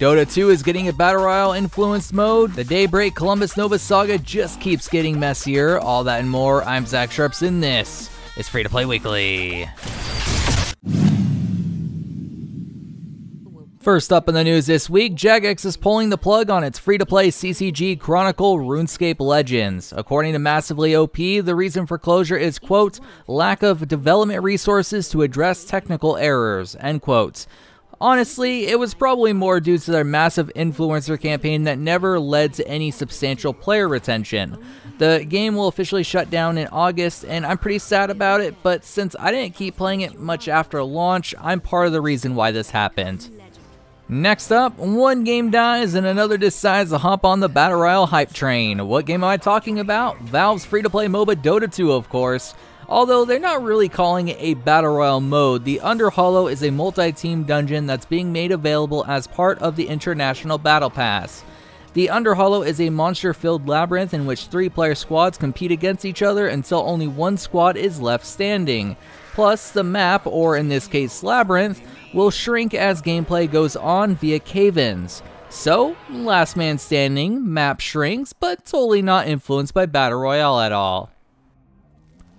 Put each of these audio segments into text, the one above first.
Dota 2 is getting a Battle Royale influenced mode. The Daybreak Columbus Nova saga just keeps getting messier. All that and more. I'm Zach Sharps, and this is Free to Play Weekly. First up in the news this week, Jagex is pulling the plug on its free-to-play CCG Chronicle RuneScape Legends. According to Massively OP, the reason for closure is, quote, lack of development resources to address technical errors, end quote. Honestly, it was probably more due to their massive influencer campaign that never led to any substantial player retention. The game will officially shut down in August, and I'm pretty sad about it, but since I didn't keep playing it much after launch, I'm part of the reason why this happened. Next up, one game dies and another decides to hop on the Battle Royale hype train. What game am I talking about? Valve's free-to-play MOBA Dota 2, of course. Although they're not really calling it a Battle Royale mode, the Underhollow is a multi-team dungeon that's being made available as part of the International Battle Pass. The Underhollow is a monster-filled labyrinth in which 3-player squads compete against each other until only one squad is left standing. Plus, the map, or in this case labyrinth, will shrink as gameplay goes on via cave-ins. So, last man standing, map shrinks, but totally not influenced by Battle Royale at all.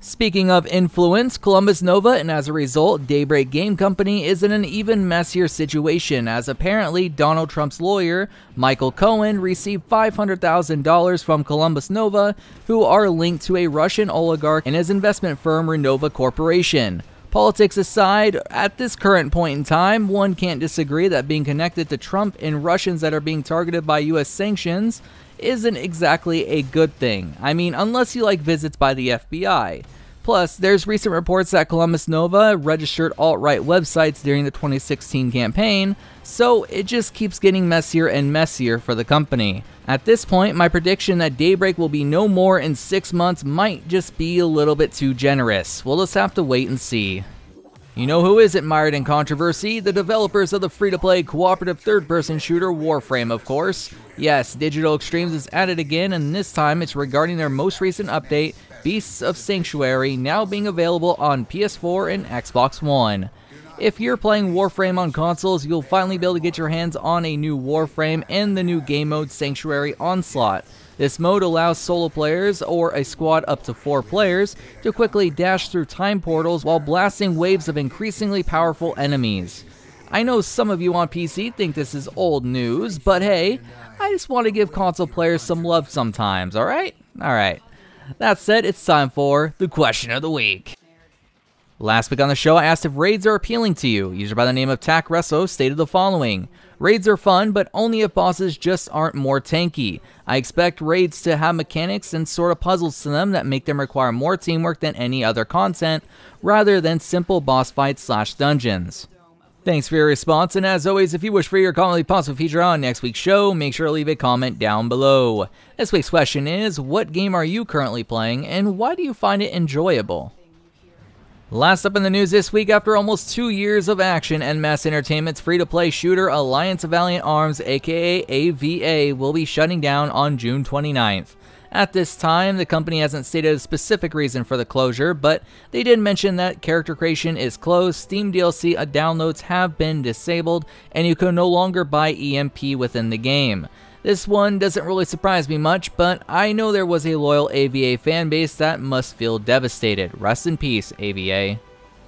Speaking of influence, Columbus Nova, and as a result, Daybreak Game Company, is in an even messier situation, as apparently Donald Trump's lawyer, Michael Cohen, received $500,000 from Columbus Nova, who are linked to a Russian oligarch and his investment firm Renova Corporation. Politics aside, at this current point in time, one can't disagree that being connected to Trump and Russians that are being targeted by US sanctions isn't exactly a good thing. I mean, unless you like visits by the FBI. Plus, there's recent reports that Columbus Nova registered alt-right websites during the 2016 campaign, so it just keeps getting messier and messier for the company. At this point, my prediction that Daybreak will be no more in 6 months might just be a little bit too generous. We'll just have to wait and see. You know who isn't mired in controversy? The developers of the free-to-play cooperative third-person shooter Warframe, of course. Yes, Digital Extremes is at it again, and this time it's regarding their most recent update, Beasts of Sanctuary, now being available on PS4 and Xbox One. If you're playing Warframe on consoles, you'll finally be able to get your hands on a new Warframe and the new game mode Sanctuary Onslaught. This mode allows solo players, or a squad up to 4 players, to quickly dash through time portals while blasting waves of increasingly powerful enemies. I know some of you on PC think this is old news, but hey, I just want to give console players some love sometimes, alright? Alright. That said, it's time for the question of the week. Last week on the show, I asked if raids are appealing to you. User by the name of Tak Resso stated the following: raids are fun, but only if bosses just aren't more tanky. I expect raids to have mechanics and sort of puzzles to them that make them require more teamwork than any other content, rather than simple boss fights / dungeons. Thanks for your response, and as always, if you wish for your comment to be possible feature on next week's show, make sure to leave a comment down below. This week's question is, what game are you currently playing, and why do you find it enjoyable? Last up in the news this week, after almost 2 years of action, NMAS Entertainment's free-to-play shooter Alliance of Valiant Arms, aka AVA, will be shutting down on June 29th. At this time, the company hasn't stated a specific reason for the closure, but they did mention that character creation is closed, Steam DLC downloads have been disabled, and you can no longer buy EMP within the game. This one doesn't really surprise me much, but I know there was a loyal AVA fanbase that must feel devastated. Rest in peace, AVA.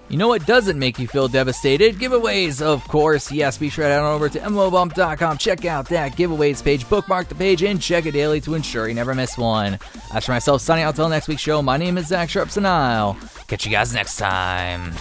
You know what doesn't make you feel devastated? Giveaways, of course. Yes, be sure to head on over to MMOBump.com, check out that giveaways page, bookmark the page, and check it daily to ensure you never miss one. As for myself, signing out until next week's show, my name is Zach Sharps, and I'll catch you guys next time.